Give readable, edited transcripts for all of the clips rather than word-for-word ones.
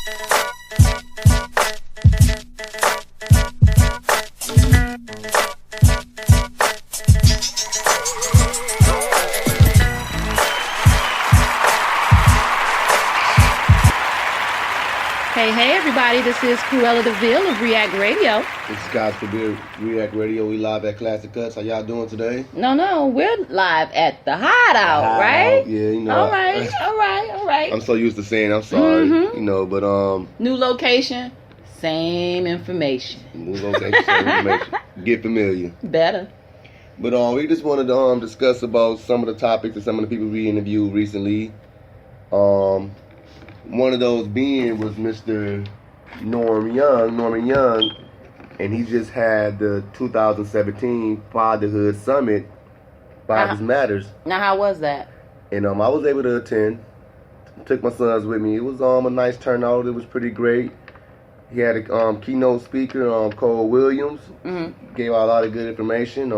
Hey everybody, this is Krewella DeVille of React Radio. This is guys for React Radio. We live at Classic Cuts. How y'all doing today? No, we're live at the Hideout, right? Yeah, you know. All right. I'm so used to saying I'm sorry, you know, but new location, same information. New location, same information. Get familiar. Better. But we just wanted to discuss about some of the topics and some of the people we interviewed recently. One of those being was Mr. Norman Young, and he just had the 2017 Fatherhood Summit, Fathers Matters. Now, how was that? And I was able to attend. Took my sons with me. It was a nice turnout. It was pretty great. He had a keynote speaker, Cole Williams. Gave out a lot of good information.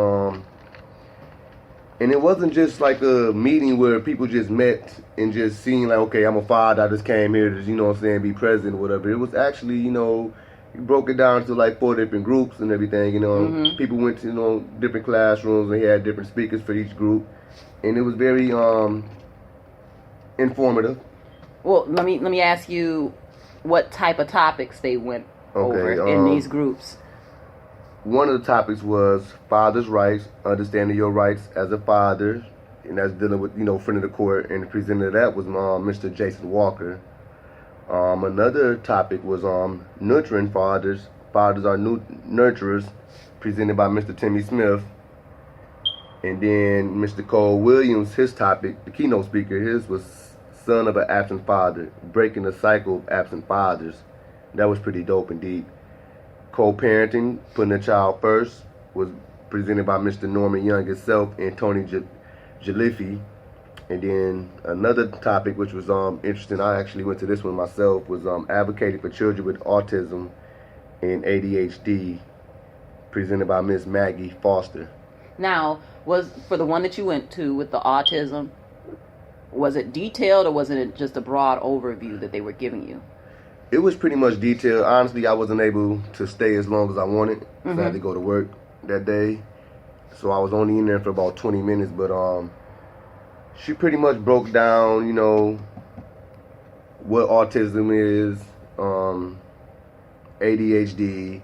And it wasn't just like a meeting where people just met and just seen like, okay, I'm a father, I just came here to, you know what I'm saying, be present or whatever. It was actually, you know, he broke it down to like 4 different groups and everything, you know. People went to, you know, different classrooms and he had different speakers for each group. And it was very informative. Well, let me ask you what type of topics they went over in these groups. One of the topics was father's rights, understanding your rights as a father, and that's dealing with, you know, friend of the court. And the presenter of that was Mr. Jason Walker. Another topic was nurturing fathers. Fathers are new nurturers, presented by Mr. Timmy Smith. And then Mr. Cole Williams, his topic, the keynote speaker, his was son of an absent father, breaking the cycle of absent fathers. That was pretty dope indeed. Co-parenting, putting the child first, was presented by Mr. Norman Young himself and Tony Jalifi. And then another topic which was interesting, I actually went to this one myself, was advocating for children with autism and ADHD, presented by Miss Maggie Foster. Now, was for the one that you went to with the autism, was it detailed or was it just a broad overview that they were giving you? It was pretty much detailed. Honestly, I wasn't able to stay as long as I wanted. So I had to go to work that day. So I was only in there for about 20 minutes. But she pretty much broke down, you know, what autism is, ADHD,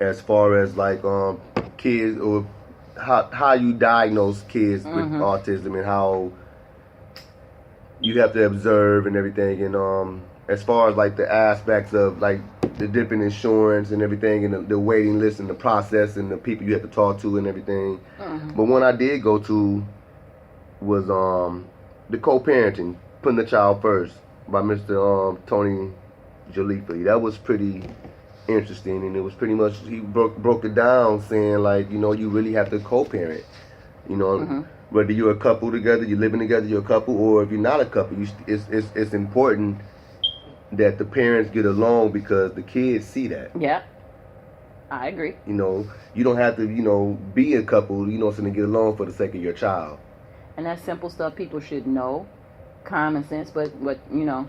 as far as like kids, or how you diagnose kids with autism and how you have to observe and everything. And as far as like the aspects of like the different insurance and everything, and the waiting list and the process and the people you have to talk to and everything. But one I did go to was the co-parenting, putting the child first, by Mr. Tony Jalifi. That was pretty interesting, and it was pretty much, he broke it down saying like, you know, you really have to co-parent, you know. Whether you're a couple together, you're living together, you're a couple, or if you're not a couple, it's important that the parents get along, because the kids see that. Yeah, I agree. You know, you don't have to, you know, be a couple, you know, so to get along for the sake of your child. And that's simple stuff people should know, common sense, but you know,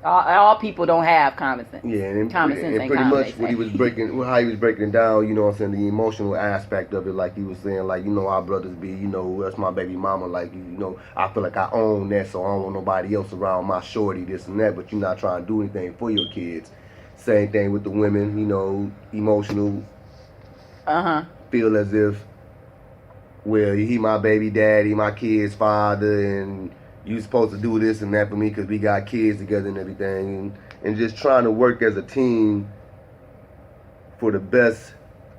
all people don't have common sense. Yeah, and common sense and ain't pretty common, much what he was how he was breaking it down, you know what I'm saying, the emotional aspect of it, like he was saying, like, you know, our brothers be, you know, that's my baby mama, like, you know, I feel like I own that, so I don't want nobody else around my shorty, this and that, but you're not trying to do anything for your kids. Same thing with the women, you know, emotional, feel as if, well, he my baby daddy, my kid's father, and you supposed to do this and that for me because we got kids together and everything, and just trying to work as a team for the best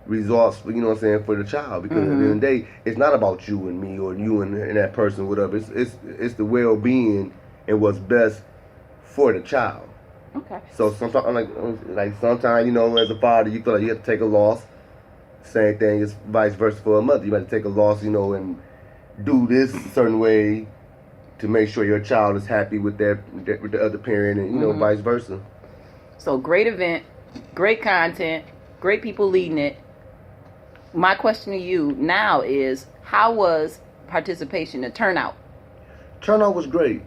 results, you know what I'm saying, for the child, because at the end of the day, it's not about you and me or you and that person, whatever. It's the well-being and what's best for the child. Okay. So sometimes, like sometimes, you know, as a father, you feel like you have to take a loss. Same thing is vice versa for a mother. You have to take a loss, you know, and do this a certain way to make sure your child is happy with with the other parent, and you know, vice versa. So great event, great content, great people leading it. My question to you now is, how was participation, the turnout? Turnout was great.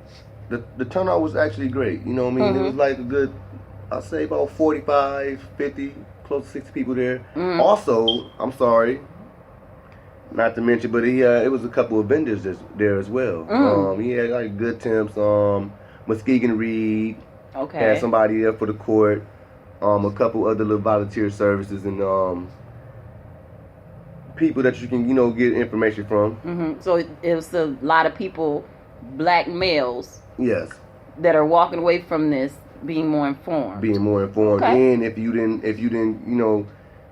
the turnout was actually great. You know what I mean? It was like a good, I'd say about 45, 50, close to 60 people there. Also, I'm sorry, not to mention, but it was a couple of vendors there as well. He had like Good Temps, Muskegon Reed, had somebody there for the court, a couple other little volunteer services and people that you can, get information from. So it was a lot of people, black males. Yes. That are walking away from this being more informed. And if you didn't,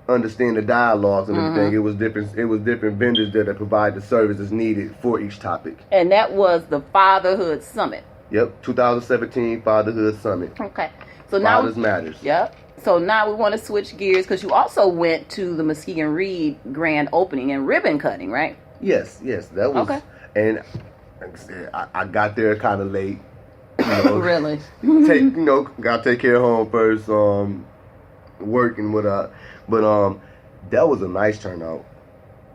understand the dialogues and everything, it was different vendors that provide the services needed for each topic. And that was the Fatherhood Summit. Yep, 2017 Fatherhood Summit. Okay. So now Fathers Matters. Yep. So now we want to switch gears because you also went to the Muskegon Reed grand opening and ribbon cutting, right? Yes, that was. Okay. And like I said, I got there kind of late. Really? Gotta take care of home first. Working with but that was a nice turnout.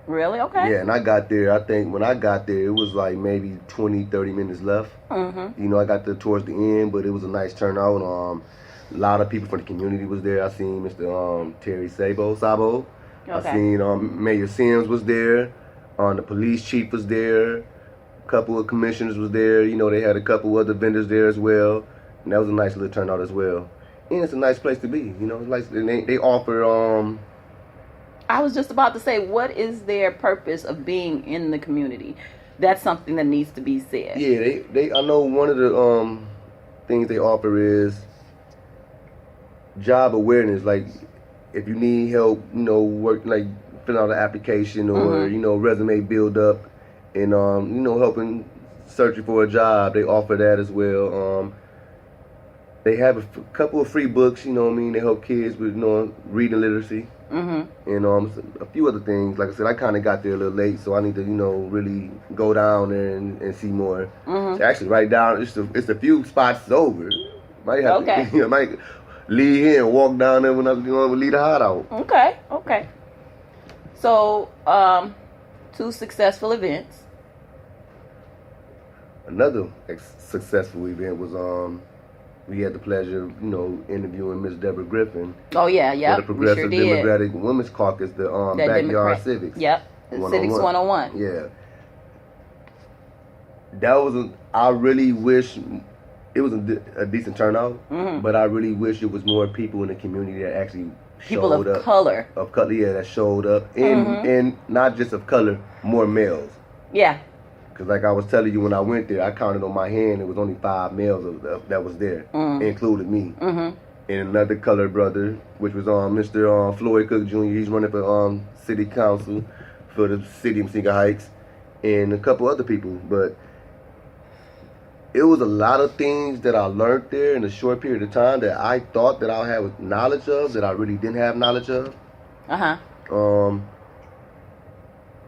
Really? Okay. Yeah, and I got there. I think when I got there, it was like maybe 20, 30 minutes left. I got there towards the end, but it was a nice turnout. A lot of people from the community was there. I seen Mr. Terry Sabo. Okay. I seen Mayor Sims was there. The police chief was there. A couple of commissioners was there. They had a couple other vendors there as well. And that was a nice little turnout as well. And it's a nice place to be. Like they offer. I was just about to say, what is their purpose of being in the community? That's something that needs to be said. Yeah, they. I know one of the things they offer is job awareness. Like if you need help, work like fill out an application or resume build up, and helping searching for a job, they offer that as well. They have a couple of free books, They help kids with reading literacy. And a few other things. Like I said, I kind of got there a little late, so I need to really go down there and see more. So actually, right down, it's a few spots over. Might have to, might leave here and walk down there when I leave the hot out. Okay. So 2 successful events. Another successful event was we had the pleasure of, interviewing Miss Deborah Griffin. Oh, yeah. For the Progressive Democratic Women's Caucus, the Backyard Civics. Yep, Civics 101. Yeah. That was, I really wish, it was a decent turnout, but I really wish it was more people in the community that actually showed up. People of color. That showed up. And not just of color, more males. Yeah. Because like I was telling you, when I went there, I counted on my hand, it was only 5 males that was there, including me. And another colored brother, which was Mr. Floyd Cook Jr. He's running for city council for the city of Muskegon Heights, and a couple other people. But it was a lot of things that I learned there in a short period of time that I thought that I had knowledge of that I really didn't have knowledge of.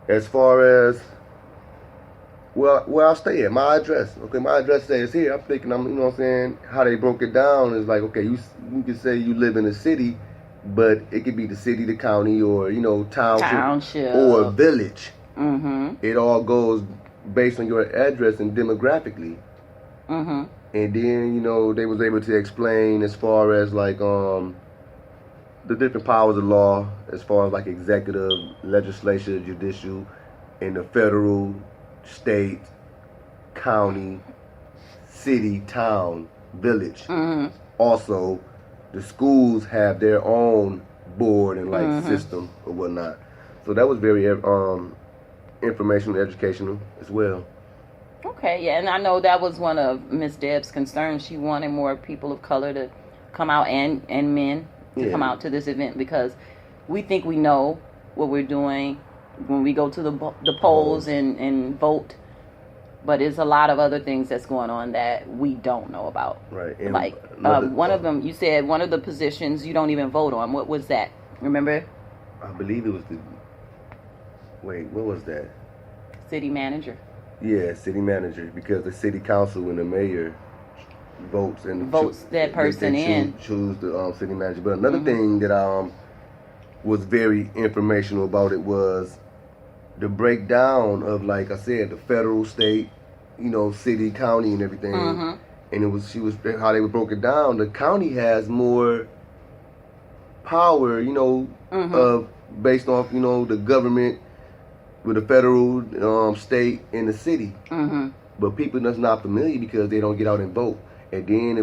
As far as where I stay at, my address. Okay, my address says here. I'm thinking, how they broke it down is like, okay, you can say you live in a city, but it could be the city, the county, or township, or a village. It all goes based on your address and demographically. And then they was able to explain as far as like the different powers of law, as far as like executive, legislature, judicial, and the federal, state, county, city, town, village. Also, the schools have their own board and system or whatnot. So that was very informational, educational as well. Okay, yeah, and I know that was one of Miss Deb's concerns. She wanted more people of color to come out and men to come out to this event because we think we know what we're doing when we go to the polls and vote, but there's a lot of other things that's going on that we don't know about. Right. And like one of them, you said one of the positions you don't even vote on. What was that? Remember? I believe it was what was that? City manager. Yeah, city manager, because the city council and the mayor votes that person in. Choose the city manager. But another thing that was very informational about it was the breakdown of, like I said, the federal, state, city, county, and everything. Mm-hmm. And how they were broken down. The county has more power, based off, the government with the federal, state, and the city. Mm-hmm. But people that's not familiar because they don't get out and vote. And then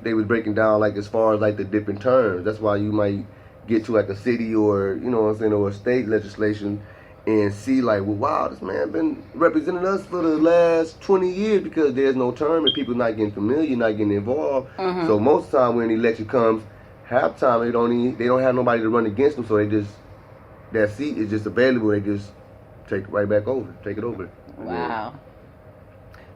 they was breaking down like as far as like the different terms. That's why you might get to like a city or or a state legislation and see like, well, wow, this man been representing us for the last 20 years because there's no term and people not getting familiar, not getting involved. Mm-hmm. So most of the time when the election comes, half time they don't have nobody to run against them, so that seat is just available. They just take it over. Wow.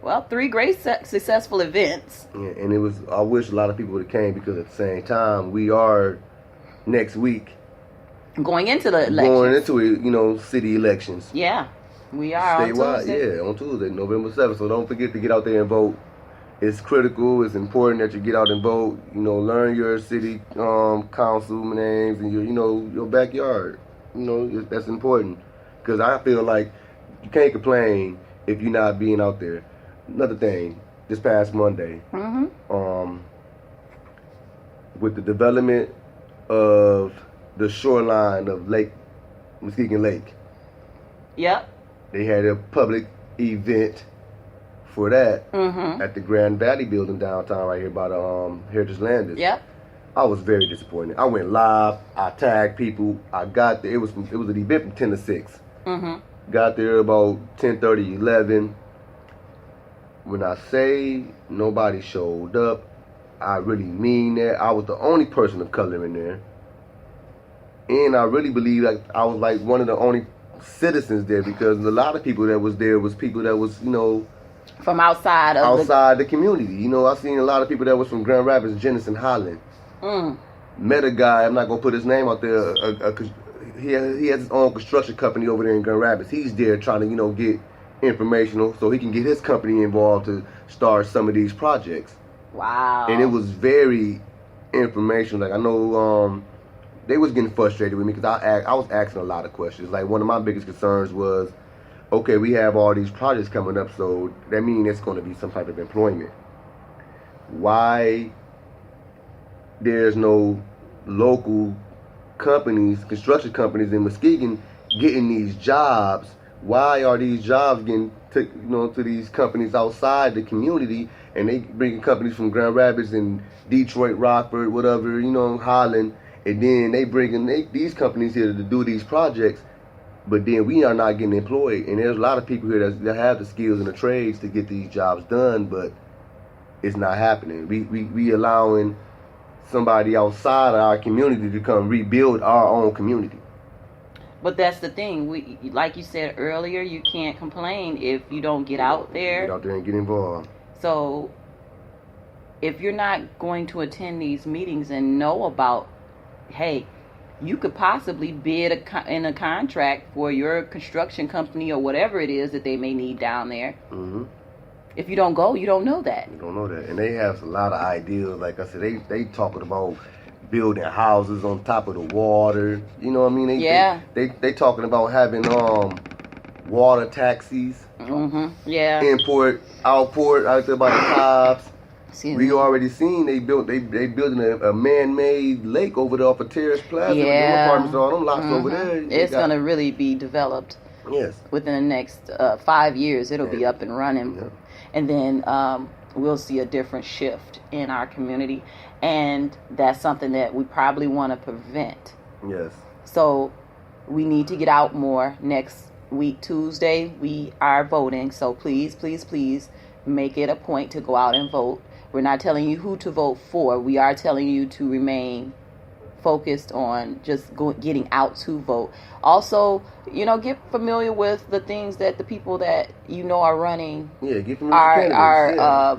Well, 3 great successful events. Yeah, and I wish a lot of people would have came because at the same time, we are next week going into the elections. Going into it, city elections. Yeah, we are statewide. On Tuesday. Yeah, on Tuesday, November 7th. So don't forget to get out there and vote. It's critical. It's important that you get out and vote. Learn your city council names and your backyard. That's important because I feel like you can't complain if you're not being out there. Another thing, this past Monday, with the development of the shoreline of Muskegon Lake. Yep. They had a public event for that at the Grand Valley building downtown right here by the Heritage Landers. Yep. I was very disappointed. I went live. I tagged people. I got there. It was an event from 10 to 6. Mm-hmm. Got there about 10:30, 11. When I say nobody showed up, I really mean that. I was the only person of color in there. And I really believe like I was like one of the only citizens there because a lot of people that was there was people that was, from outside the community. I seen a lot of people that was from Grand Rapids, Jenison, Holland. Met a guy, I'm not going to put his name out there. He has his own construction company over there in Grand Rapids. He's there trying to, get informational so he can get his company involved to start some of these projects. Wow. And it was very informational. Like I know they was getting frustrated with me because I was asking a lot of questions. Like one of my biggest concerns was, okay, we have all these projects coming up, so that means it's going to be some type of employment. Why there's no local companies, construction companies in Muskegon getting these jobs? Why are these jobs getting to these companies outside the community, and they bringing companies from Grand Rapids and Detroit, Rockford, whatever, Holland, and then they bringing these companies here to do these projects, but then we are not getting employed. And there's a lot of people here that have the skills and the trades to get these jobs done, but it's not happening. We allowing somebody outside of our community to come rebuild our own community. But that's the thing. We, like you said earlier, you can't complain if you don't get out there. Get out there and get involved. So if you're not going to attend these meetings and know about, hey, you could possibly bid in a contract for your construction company or whatever it is that they may need down there. Mm-hmm. If you don't go, you don't know that. You don't know that. And they have a lot of ideas. Like I said, they talking about building houses on top of the water. You know what I mean? They talking about having water taxis. Mm-hmm. Yeah. Import, outport out there by the tops. We already seen they building a man-made lake over there off of Terrace Plaza. Yeah. Apartments, all them lots over there. It's gonna really be developed. Yes. Within the next 5 years, it'll be up and running, and then we'll see a different shift in our community, and that's something that we probably want to prevent. Yes. So we need to get out more. Next week, Tuesday, we are voting. So please, please, please make it a point to go out and vote. We're not telling you who to vote for. We are telling you to remain focused on just getting out to vote. Also, get familiar with the things that the people that are running are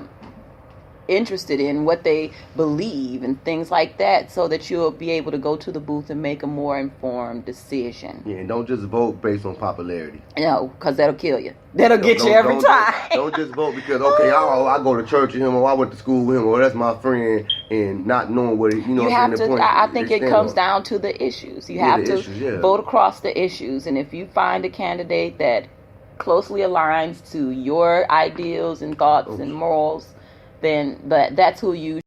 interested in, what they believe and things like that, so that you'll be able to go to the booth and make a more informed decision. Yeah, and don't just vote based on popularity. No, because that'll kill you. That'll get you every time. Don't just vote because, okay, I go to church with him, or I went to school with him, or that's my friend, and not knowing what you have to. I think it comes down to the issues. You have to vote across the issues, and if you find a candidate that closely aligns to your ideals and thoughts and morals, then that's who you